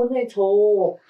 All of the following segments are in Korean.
오늘 저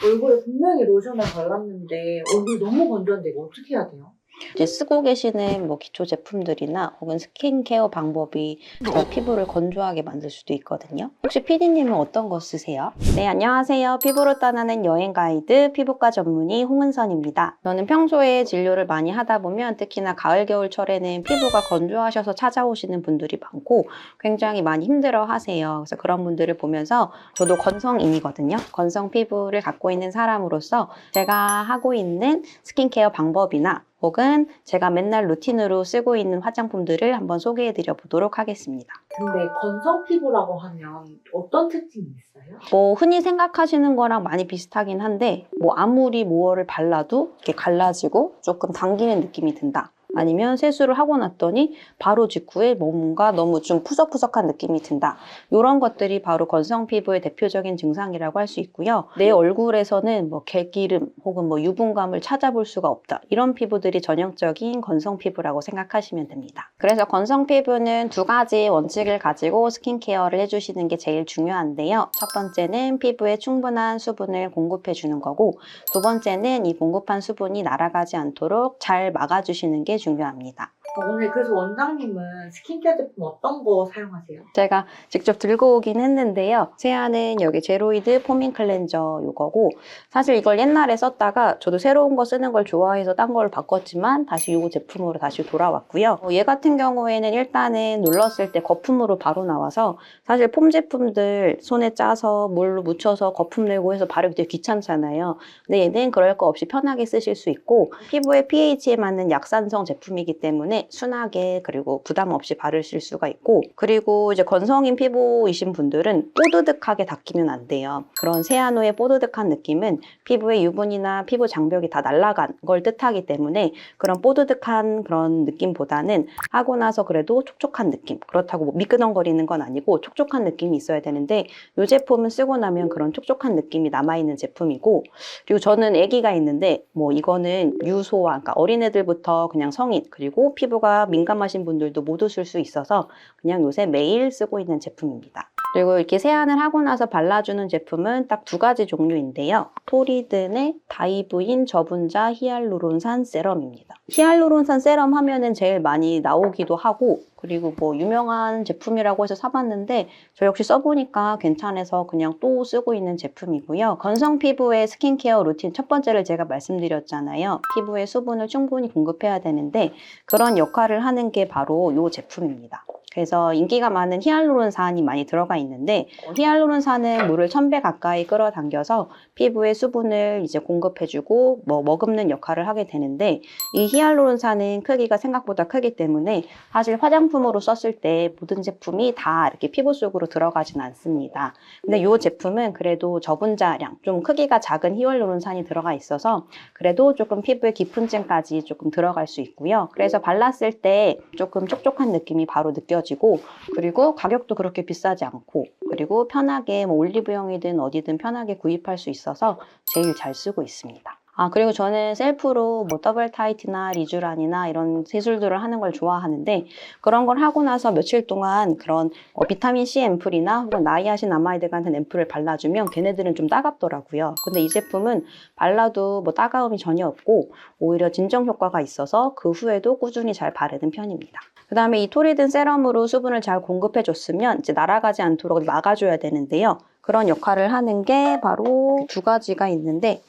얼굴에 분명히 로션을 발랐는데 얼굴 너무 건조한데 이거 어떻게 해야 돼요? 이제 쓰고 계시는 뭐 기초 제품들이나 혹은 스킨케어 방법이 더 피부를 건조하게 만들 수도 있거든요. 혹시 PD님은 어떤 거 쓰세요? 네, 안녕하세요. 피부로 떠나는 여행 가이드 피부과 전문의 홍은선입니다. 저는 평소에 진료를 많이 하다 보면 특히나 가을 겨울철에는 피부가 건조하셔서 찾아오시는 분들이 많고 굉장히 많이 힘들어 하세요. 그래서 그런 분들을 보면서 저도 건성인이거든요. 건성 피부를 갖고 있는 사람으로서 제가 하고 있는 스킨케어 방법이나 혹은 제가 맨날 루틴으로 쓰고 있는 화장품들을 한번 소개해 드려 보도록 하겠습니다. 근데 건성 피부라고 하면 어떤 특징이 있어요? 뭐 흔히 생각하시는 거랑 많이 비슷하긴 한데 뭐 아무리 뭐를 발라도 이렇게 갈라지고 조금 당기는 느낌이 든다. 아니면 세수를 하고 났더니 바로 직후에 뭔가 너무 좀 푸석푸석한 느낌이 든다. 이런 것들이 바로 건성 피부의 대표적인 증상이라고 할 수 있고요. 내 얼굴에서는 뭐 객기름 혹은 뭐 유분감을 찾아볼 수가 없다. 이런 피부들이 전형적인 건성 피부라고 생각하시면 됩니다. 그래서 건성 피부는 두 가지 원칙을 가지고 스킨케어를 해주시는 게 제일 중요한데요. 첫 번째는 피부에 충분한 수분을 공급해 주는 거고, 두 번째는 이 공급한 수분이 날아가지 않도록 잘 막아주시는 게 중요합니다. 오늘 그래서 원장님은 스킨케어 제품 어떤 거 사용하세요? 제가 직접 들고 오긴 했는데요. 세안은 여기 제로이드 포밍 클렌저 이거고, 사실 이걸 옛날에 썼다가 저도 새로운 거 쓰는 걸 좋아해서 딴 걸 바꿨지만 다시 이 제품으로 다시 돌아왔고요. 얘 같은 경우에는 일단은 눌렀을 때 거품으로 바로 나와서 사실 폼 제품들 손에 짜서 물로 묻혀서 거품 내고 해서 바르기 되게 귀찮잖아요. 근데 얘는 그럴 거 없이 편하게 쓰실 수 있고, 피부의 pH에 맞는 약산성 제품이기 때문에 순하게 그리고 부담 없이 바르실 수가 있고, 그리고 이제 건성인 피부이신 분들은 뽀드득하게 닦이면 안 돼요. 그런 세안 후에 뽀드득한 느낌은 피부의 유분이나 피부 장벽이 다 날아간 걸 뜻하기 때문에 그런 뽀드득한 그런 느낌보다는 하고 나서 그래도 촉촉한 느낌, 그렇다고 뭐 미끄덩거리는 건 아니고 촉촉한 느낌이 있어야 되는데, 이 제품은 쓰고 나면 그런 촉촉한 느낌이 남아있는 제품이고, 그리고 저는 아기가 있는데 뭐 이거는 유소와 그러니까 어린애들부터 그냥 성인 그리고 피부가 민감하신 분들도 모두 쓸 수 있어서 그냥 요새 매일 쓰고 있는 제품입니다. 그리고 이렇게 세안을 하고 나서 발라주는 제품은 딱 두 가지 종류인데요. 토리든의 다이브인 저분자 히알루론산 세럼입니다. 히알루론산 세럼 하면은 제일 많이 나오기도 하고, 그리고 뭐 유명한 제품이라고 해서 사봤는데 저 역시 써보니까 괜찮아서 그냥 또 쓰고 있는 제품이고요. 건성 피부의 스킨케어 루틴 첫 번째를 제가 말씀드렸잖아요. 피부에 수분을 충분히 공급해야 되는데 그런 역할을 하는 게 바로 이 제품입니다. 그래서 인기가 많은 히알루론산이 많이 들어가 있는데, 히알루론산은 물을 1000배 가까이 끌어당겨서 피부에 수분을 이제 공급해주고 뭐 머금는 역할을 하게 되는데, 이 히알루론산은 크기가 생각보다 크기 때문에 사실 화장품으로 썼을 때 모든 제품이 다 이렇게 피부 속으로 들어가진 않습니다. 근데 이 제품은 그래도 저분자량, 좀 크기가 작은 히알루론산이 들어가 있어서 그래도 조금 피부에 깊은 층까지 조금 들어갈 수 있고요. 그래서 발랐을 때 조금 촉촉한 느낌이 바로 느껴지고, 그리고 가격도 그렇게 비싸지 않고, 그리고 편하게 뭐 올리브영이든 어디든 편하게 구입할 수 있어서 제일 잘 쓰고 있습니다. 그리고 저는 셀프로 뭐 더블 타이트나 리쥬란이나 이런 세술들을 하는 걸 좋아하는데, 그런 걸 하고 나서 며칠 동안 그런 비타민C 앰플이나 혹은 나이아신 아마이드 같은 앰플을 발라주면 걔네들은 좀 따갑더라고요. 근데 이 제품은 발라도 뭐 따가움이 전혀 없고 오히려 진정 효과가 있어서 그 후에도 꾸준히 잘 바르는 편입니다. 그 다음에 이 토리든 세럼으로 수분을 잘 공급해줬으면 이제 날아가지 않도록 막아줘야 되는데요. 그런 역할을 하는 게 바로 두 가지가 있는데,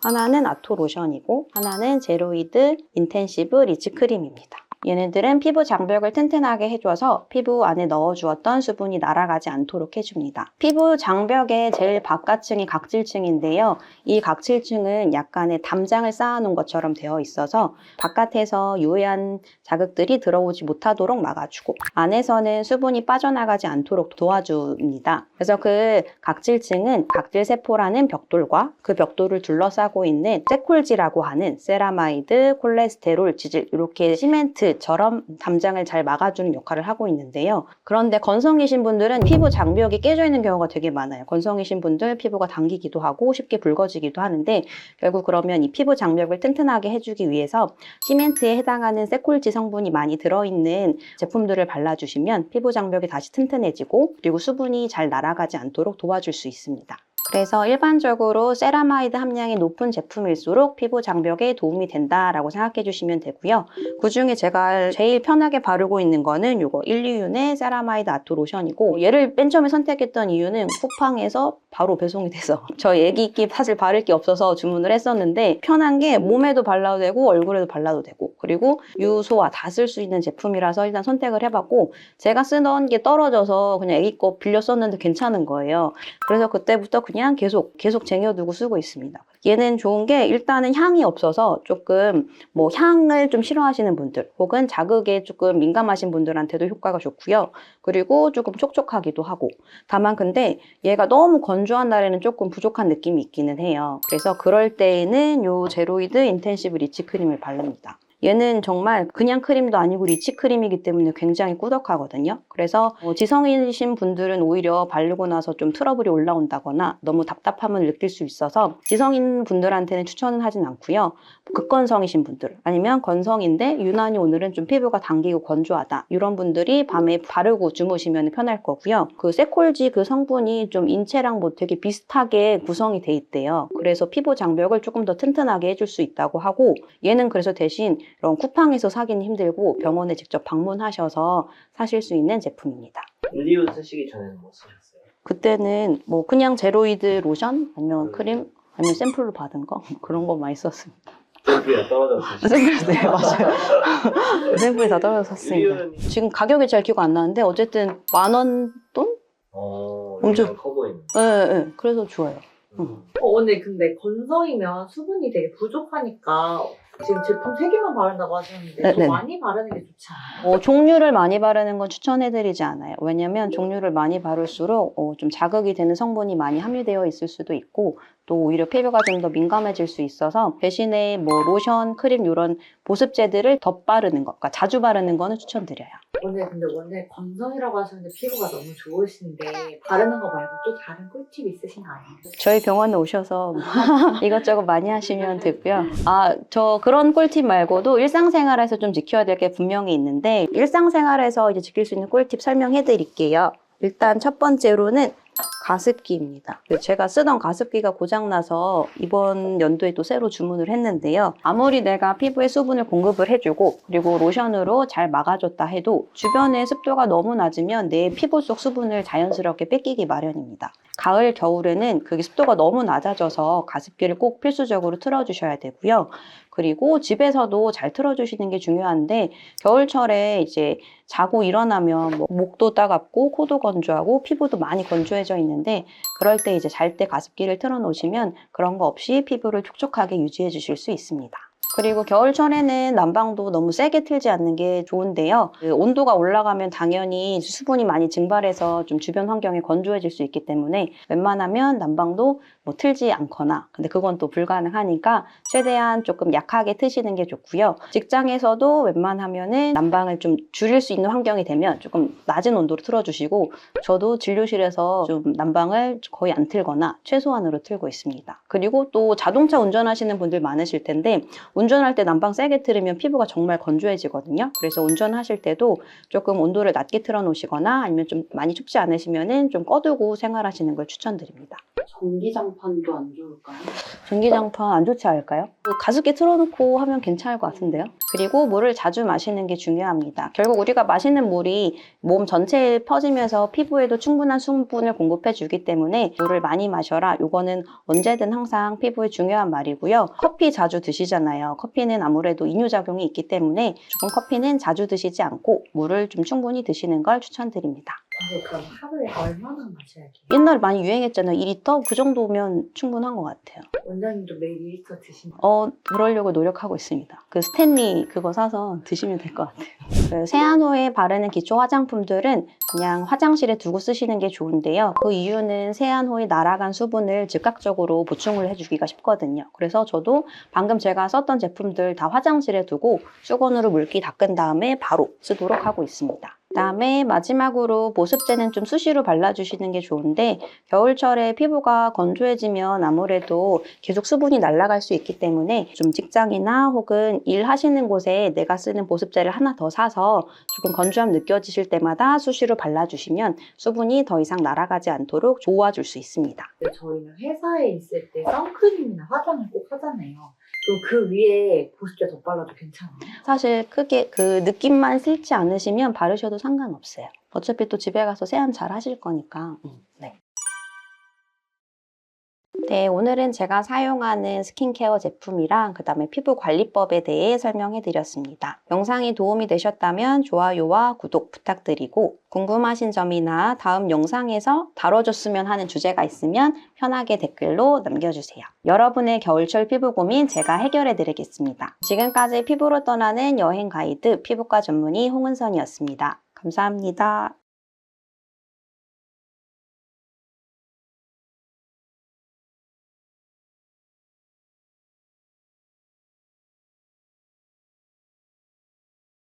하나는 아토 로션이고 하나는 제로이드 인텐시브 리치 크림입니다. 얘네들은 피부 장벽을 튼튼하게 해줘서 피부 안에 넣어주었던 수분이 날아가지 않도록 해줍니다. 피부 장벽의 제일 바깥층이 각질층인데요. 이 각질층은 약간의 담장을 쌓아놓은 것처럼 되어 있어서 바깥에서 유해한 자극들이 들어오지 못하도록 막아주고, 안에서는 수분이 빠져나가지 않도록 도와줍니다. 그래서 그 각질층은 각질세포라는 벽돌과 그 벽돌을 둘러싸고 있는 세콜지라고 하는 세라마이드, 콜레스테롤, 지질, 이렇게 시멘트처럼 담장을 잘 막아주는 역할을 하고 있는데요. 그런데 건성이신 분들은 피부 장벽이 깨져 있는 경우가 되게 많아요. 건성이신 분들 피부가 당기기도 하고 쉽게 붉어지기도 하는데, 결국 그러면 이 피부 장벽을 튼튼하게 해주기 위해서 시멘트에 해당하는 세콜지 성분이 많이 들어있는 제품들을 발라주시면 피부 장벽이 다시 튼튼해지고, 그리고 수분이 잘 날아가지 않도록 도와줄 수 있습니다. 그래서 일반적으로 세라마이드 함량이 높은 제품일수록 피부 장벽에 도움이 된다라고 생각해 주시면 되고요. 그중에 제가 제일 편하게 바르고 있는 거는 이거 1,2윤의 세라마이드 아토 로션이고, 얘를 맨 처음에 선택했던 이유는 쿠팡에서 바로 배송이 돼서 저 애기끼 사실 바를 게 없어서 주문을 했었는데, 편한 게 몸에도 발라도 되고 얼굴에도 발라도 되고, 그리고 유소화 다 쓸 수 있는 제품이라서 일단 선택을 해봤고, 제가 쓰던 게 떨어져서 그냥 애기 거 빌려 썼는데 괜찮은 거예요. 그래서 그때부터 그냥 계속 쟁여두고 쓰고 있습니다. 얘는 좋은 게 일단은 향이 없어서 조금 뭐 향을 좀 싫어하시는 분들 혹은 자극에 조금 민감하신 분들한테도 효과가 좋고요. 그리고 조금 촉촉하기도 하고, 다만 근데 얘가 너무 건조한 날에는 조금 부족한 느낌이 있기는 해요. 그래서 그럴 때에는 요 제로이드 인텐시브 리치 크림을 바릅니다. 얘는 정말 그냥 크림도 아니고 리치 크림이기 때문에 굉장히 꾸덕하거든요. 그래서 지성이신 분들은 오히려 바르고 나서 좀 트러블이 올라온다거나 너무 답답함을 느낄 수 있어서 지성인 분들한테는 추천은 하진 않고요. 극건성이신 분들 아니면 건성인데 유난히 오늘은 좀 피부가 당기고 건조하다, 이런 분들이 밤에 바르고 주무시면 편할 거고요. 그 세콜지 그 성분이 좀 인체랑 뭐 되게 비슷하게 구성이 돼 있대요. 그래서 피부 장벽을 조금 더 튼튼하게 해줄 수 있다고 하고, 얘는 그래서 대신 이런 쿠팡에서 사기는 힘들고 병원에 직접 방문하셔서 사실 수 있는 제품입니다. 올리오 쓰시기 전에는 뭐 쓰셨어요? 그때는 뭐 그냥 제로이드 로션 아니면 크림 아니면 샘플로 받은 거 그런 거 많이 썼습니다. 샘플이 떨어져서 쓰시죠? 네, 맞아요. 샘플이 다 떨어져서 샀습니다. 올리오는 지금 가격이 잘 기억 안 나는데 어쨌든 10,000원 돈? 엄청 커 보이는. 네, 그래서 좋아요. 근데 건성이면 수분이 되게 부족하니까 지금 제품 3개만 바른다고 하셨는데 네, 더 네. 많이 바르는 게 좋지 않아요? 종류를 많이 바르는 건 추천해드리지 않아요. 왜냐면 종류를 많이 바를수록 좀 자극이 되는 성분이 많이 함유되어 있을 수도 있고, 또 오히려 피부가 좀 더 민감해질 수 있어서 대신에 뭐 로션, 크림 이런 보습제들을 덧바르는 것, 그러니까 자주 바르는 거는 추천드려요. 근데 원래 건성이라고 하셨는데 피부가 너무 좋으신데 바르는 거 말고 또 다른 꿀팁 있으신가요? 저희 병원에 오셔서 이것저것 많이 하시면 되고요. 저 그런 꿀팁 말고도 일상생활에서 좀 지켜야 될 게 분명히 있는데, 일상생활에서 이제 지킬 수 있는 꿀팁 설명해 드릴게요. 일단 첫 번째로는 가습기입니다. 제가 쓰던 가습기가 고장나서 이번 연도에 또 새로 주문을 했는데요. 아무리 내가 피부에 수분을 공급을 해주고 그리고 로션으로 잘 막아줬다 해도 주변에 습도가 너무 낮으면 내 피부 속 수분을 자연스럽게 뺏기기 마련입니다. 가을, 겨울에는 그게 습도가 너무 낮아져서 가습기를 꼭 필수적으로 틀어주셔야 되고요. 그리고 집에서도 잘 틀어주시는 게 중요한데, 겨울철에 이제 자고 일어나면 뭐 목도 따갑고 코도 건조하고 피부도 많이 건조해져 있는데, 그럴 때 이제 잘 때 가습기를 틀어 놓으시면 그런 거 없이 피부를 촉촉하게 유지해 주실 수 있습니다. 그리고 겨울철에는 난방도 너무 세게 틀지 않는 게 좋은데요. 온도가 올라가면 당연히 수분이 많이 증발해서 좀 주변 환경이 건조해질 수 있기 때문에 웬만하면 난방도 뭐 틀지 않거나, 근데 그건 또 불가능하니까 최대한 조금 약하게 트시는 게 좋고요. 직장에서도 웬만하면은 난방을 좀 줄일 수 있는 환경이 되면 조금 낮은 온도로 틀어주시고, 저도 진료실에서 좀 난방을 거의 안 틀거나 최소한으로 틀고 있습니다. 그리고 또 자동차 운전하시는 분들 많으실 텐데, 운전할 때 난방 세게 틀으면 피부가 정말 건조해지거든요. 그래서 운전하실 때도 조금 온도를 낮게 틀어 놓으시거나 아니면 좀 많이 춥지 않으시면은 좀 꺼두고 생활하시는 걸 추천드립니다. 전기장판도 안 좋을까요? 전기장판 안 좋지 않을까요? 가습기 틀어놓고 하면 괜찮을 것 같은데요. 그리고 물을 자주 마시는 게 중요합니다. 결국 우리가 마시는 물이 몸 전체에 퍼지면서 피부에도 충분한 수분을 공급해 주기 때문에 물을 많이 마셔라. 이거는 언제든 항상 피부에 중요한 말이고요. 커피 자주 드시잖아요. 커피는 아무래도 이뇨작용이 있기 때문에 조금 커피는 자주 드시지 않고 물을 좀 충분히 드시는 걸 추천드립니다. 그럼 하루에 얼마나 마셔야 돼요? 옛날에 많이 유행했잖아요. 2리터? 그 정도면 충분한 것 같아요. 원장님도 매일 2리터 드시나요? 그러려고 노력하고 있습니다. 그 스탠리 그거 사서 드시면 될 것 같아요. 그 세안호에 바르는 기초 화장품들은 그냥 화장실에 두고 쓰시는 게 좋은데요. 그 이유는 세안호에 날아간 수분을 즉각적으로 보충을 해주기가 쉽거든요. 그래서 저도 방금 제가 썼던 제품들 다 화장실에 두고 수건으로 물기 닦은 다음에 바로 쓰도록 하고 있습니다. 그다음에 마지막으로 보습제는 좀 수시로 발라주시는 게 좋은데, 겨울철에 피부가 건조해지면 아무래도 계속 수분이 날아갈 수 있기 때문에 좀 직장이나 혹은 일하시는 곳에 내가 쓰는 보습제를 하나 더 사서 해서 조금 건조함 느껴지실 때마다 수시로 발라주시면 수분이 더 이상 날아가지 않도록 도와줄 수 있습니다. 근데 저희는 회사에 있을 때 선크림이나 화장을 꼭 하잖아요. 그럼 그 위에 보습제 덧발라도 괜찮아요? 사실 크게 그 느낌만 싫지 않으시면 바르셔도 상관없어요. 어차피 또 집에 가서 세안 잘 하실 거니까. 네. 네, 오늘은 제가 사용하는 스킨케어 제품이랑 그 다음에 피부 관리법에 대해 설명해 드렸습니다. 영상이 도움이 되셨다면 좋아요와 구독 부탁드리고 궁금하신 점이나 다음 영상에서 다뤄줬으면 하는 주제가 있으면 편하게 댓글로 남겨주세요. 여러분의 겨울철 피부 고민 제가 해결해 드리겠습니다. 지금까지 피부로 떠나는 여행 가이드 피부과 전문의 홍은선이었습니다. 감사합니다.